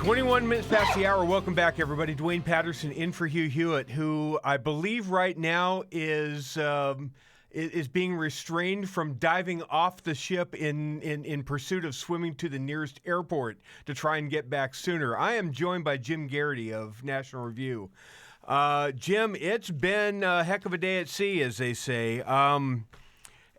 21 minutes past the hour. Welcome back, everybody. Dwayne Patterson in for Hugh Hewitt, who I believe right now is being restrained from diving off the ship in pursuit of swimming to the nearest airport to try and get back sooner. I am joined by Jim Geraghty of National Review. Jim, it's been a heck of a day at sea, as they say.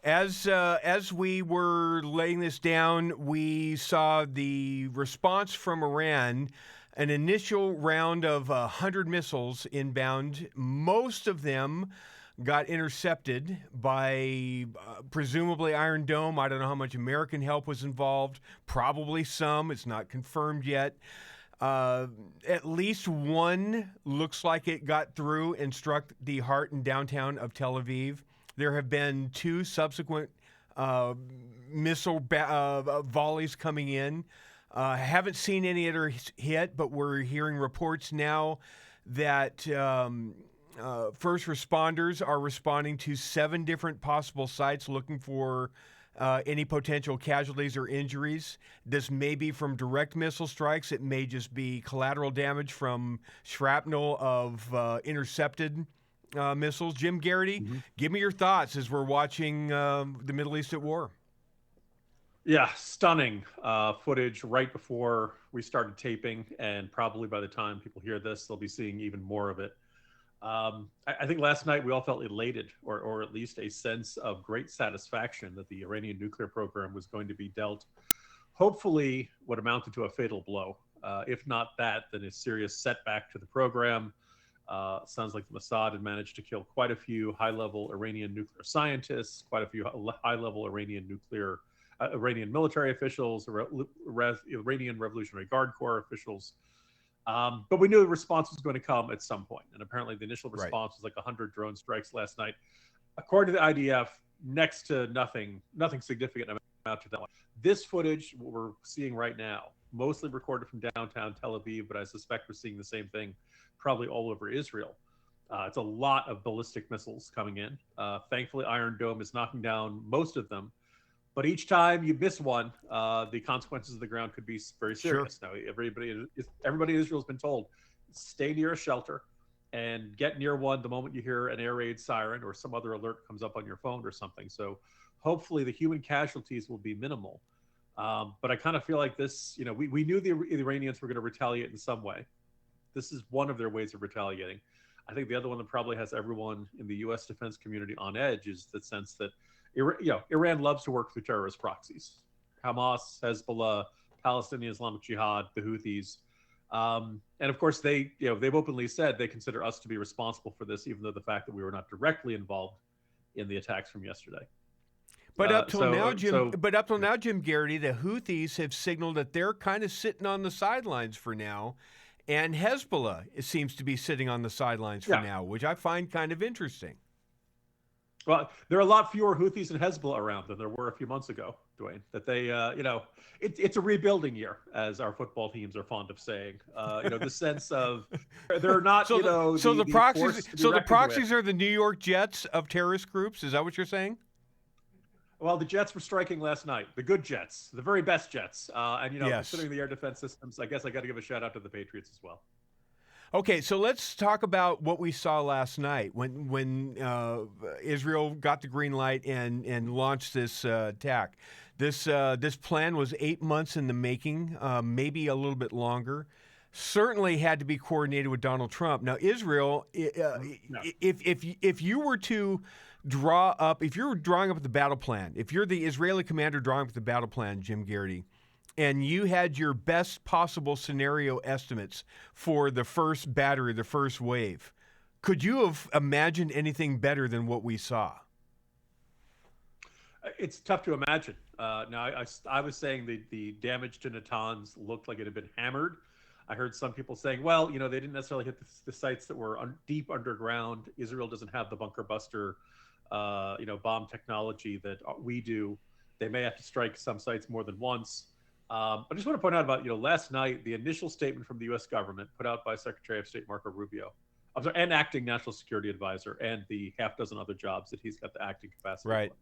As we were laying this down, we saw the response from Iran, an initial round of 100 missiles inbound. Most of them got intercepted by presumably Iron Dome. I don't know how much American help was involved. Probably some. It's not confirmed yet. At least one looks like it got through and struck the heart and downtown of Tel Aviv. There have been two subsequent missile volleys coming in. Haven't seen any that are hit, but we're hearing reports now that first responders are responding to 7 different possible sites looking for any potential casualties or injuries. This may be from direct missile strikes. It may just be collateral damage from shrapnel of intercepted missiles. Jim Geraghty, give me your thoughts as we're watching the Middle East at war. Yeah, stunning footage right before we started taping, and probably by the time people hear this, they'll be seeing even more of it. I think last night we all felt elated, or at least a sense of great satisfaction that the Iranian nuclear program was going to be dealt, hopefully, what amounted to a fatal blow. If not that, then a serious setback to the program. Sounds like the Mossad had managed to kill quite a few high-level Iranian nuclear scientists, quite a few high-level Iranian military officials, Iranian Revolutionary Guard Corps officials. But we knew the response was going to come at some point. And apparently the initial response was like 100 drone strikes last night. According to the IDF, next to nothing significant amount to that. This footage, what we're seeing right now, mostly recorded from downtown Tel Aviv, but I suspect we're seeing the same thing probably all over Israel. It's a lot of ballistic missiles coming in. Thankfully, Iron Dome is knocking down most of them. But each time you miss one, the consequences of the ground could be very serious. Sure. Now, everybody in Israel has been told, stay near a shelter and get near one the moment you hear an air raid siren or some other alert comes up on your phone or something. So hopefully the human casualties will be minimal. But I kind of feel like this, we knew the Iranians were going to retaliate in some way. This is one of their ways of retaliating. I think the other one that probably has everyone in the U.S. defense community on edge is the sense that Iran loves to work through terrorist proxies. Hamas, Hezbollah, Palestinian Islamic Jihad, the Houthis. And of course, they've openly said they consider us to be responsible for this, even though the fact that we were not directly involved in the attacks from yesterday. But up till now, Jim Geraghty, the Houthis have signaled that they're kind of sitting on the sidelines for now. And Hezbollah seems to be sitting on the sidelines for now, which I find kind of interesting. Well, there are a lot fewer Houthis and Hezbollah around than there were a few months ago, Dwayne. That they, it's a rebuilding year, as our football teams are fond of saying. The sense of they're not, the proxies. So the proxies are the New York Jets of terrorist groups. Is that what you're saying? Well, the Jets were striking last night. The good Jets, the very best Jets, considering the air defense systems, I guess I got to give a shout out to the Patriots as well. Okay, so let's talk about what we saw last night when Israel got the green light and launched this attack. This plan was 8 months in the making, maybe a little bit longer. Certainly had to be coordinated with Donald Trump. Now, Israel, if you were to draw up, if you're drawing up the battle plan, if you're the Israeli commander drawing up the battle plan, Jim Geraghty, and you had your best possible scenario estimates for the first battery, the first wave, could you have imagined anything better than what we saw? It's tough to imagine. Now, I was saying the damage to Natanz looked like it had been hammered. I heard some people saying, well, they didn't necessarily hit the sites that were deep underground. Israel doesn't have the bunker buster, bomb technology that we do. They may have to strike some sites more than once. I just want to point out about, last night, the initial statement from the U.S. government put out by Secretary of State Marco Rubio, and acting National Security Advisor, and the half dozen other jobs that he's got the acting capacity for.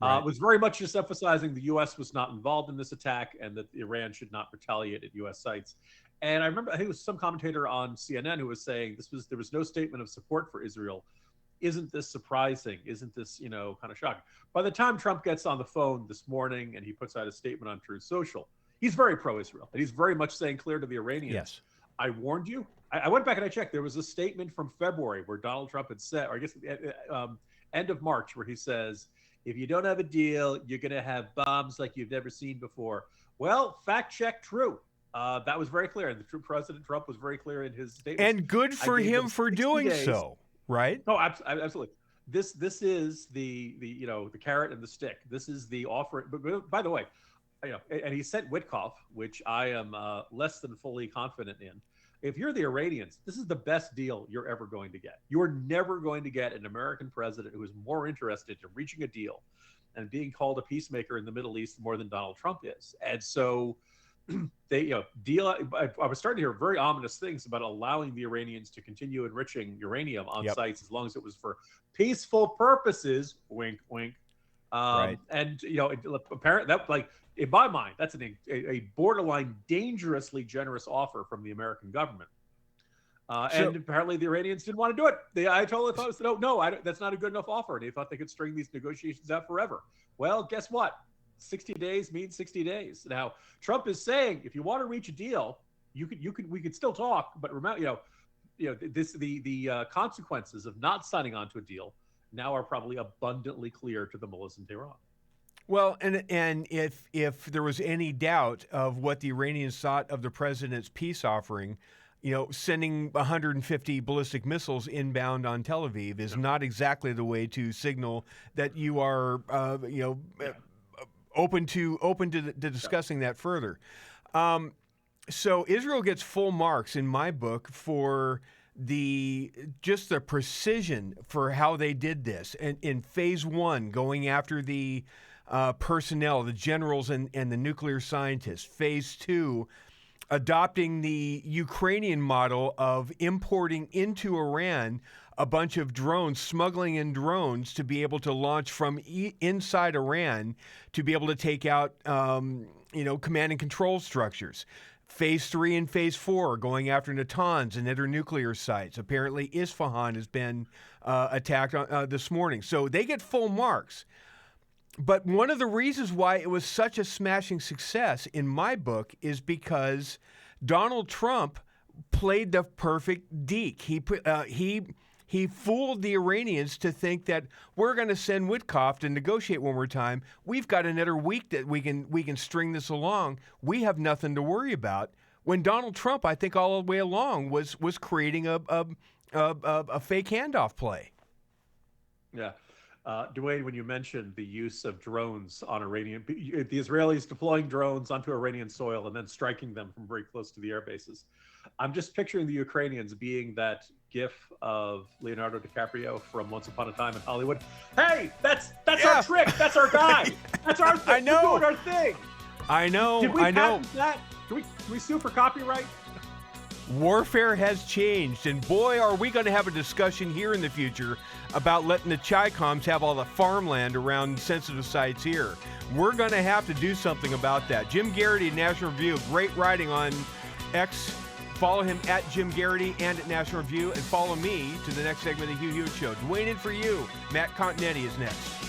Right. Was very much just emphasizing the U.S. was not involved in this attack and that Iran should not retaliate at U.S. sites. And I remember, I think it was some commentator on CNN who was saying there was no statement of support for Israel. Isn't this surprising? Isn't this, kind of shocking? By the time Trump gets on the phone this morning and he puts out a statement on Truth Social, he's very pro-Israel. And he's very much saying clear to the Iranians, Yes. I warned you. I went back and I checked. There was a statement from February where Donald Trump had said, or I guess end of March, where he says, if you don't have a deal, you're going to have bombs like you've never seen before. Well, fact check, true. That was very clear. And the true President Trump was very clear in his statement. And good for him for doing so, right? No, absolutely. This is the carrot and the stick. This is the offer. But by the way, and he sent Witkoff, which I am less than fully confident in. If you're the Iranians, this is the best deal you're ever going to get. You're never going to get an American president who is more interested in reaching a deal and being called a peacemaker in the Middle East more than Donald Trump is. And so they, I was starting to hear very ominous things about allowing the Iranians to continue enriching uranium on sites as long as it was for peaceful purposes. Wink, wink. Right. And apparently that, like, in my mind, that's a borderline dangerously generous offer from the American government. And apparently the Iranians didn't want to do it. The Ayatollah thought, no, that's not a good enough offer. And they thought they could string these negotiations out forever. Well, guess what? 60 days means 60 days. Now, Trump is saying, if you want to reach a deal, we could still talk. But remember, the consequences of not signing on to a deal now are probably abundantly clear to the mullahs in Tehran. Well, and if there was any doubt of what the Iranians thought of the president's peace offering, sending 150 ballistic missiles inbound on Tel Aviv is not exactly the way to signal that you are, open to discussing that further. So Israel gets full marks in my book for the precision for how they did this. And in phase one, going after the personnel, the generals and the nuclear scientists. Phase two, adopting the Ukrainian model of importing into Iran a bunch of drones, smuggling in drones to be able to launch from inside Iran to be able to take out, command and control structures. Phase 3 and Phase 4 going after Natanz and other nuclear sites. Apparently, Isfahan has been attacked this morning. So they get full marks. But one of the reasons why it was such a smashing success in my book is because Donald Trump played the perfect deke. He fooled the Iranians to think that we're going to send Witkoff to negotiate one more time. We've got another week that we can string this along. We have nothing to worry about. When Donald Trump, I think all the way along, was creating a fake handoff play. Yeah. Dwayne, when you mentioned the use of drones on the Israelis deploying drones onto Iranian soil and then striking them from very close to the air bases, I'm just picturing the Ukrainians being that gif of Leonardo DiCaprio from Once Upon a Time in Hollywood. Hey, that's our trick. That's our guy. That's our thing. I know. We're doing our thing. I know. Did we patent that? Can we sue for copyright? Warfare has changed, and boy, are we going to have a discussion here in the future about letting the Chi-Coms have all the farmland around sensitive sites here. We're going to have to do something about that. Jim Geraghty, National Review, great writing on X. Follow him at Jim Geraghty and at National Review, and follow me to the next segment of the Hugh Hewitt Show. Dwayne in for you. Matt Continetti is next.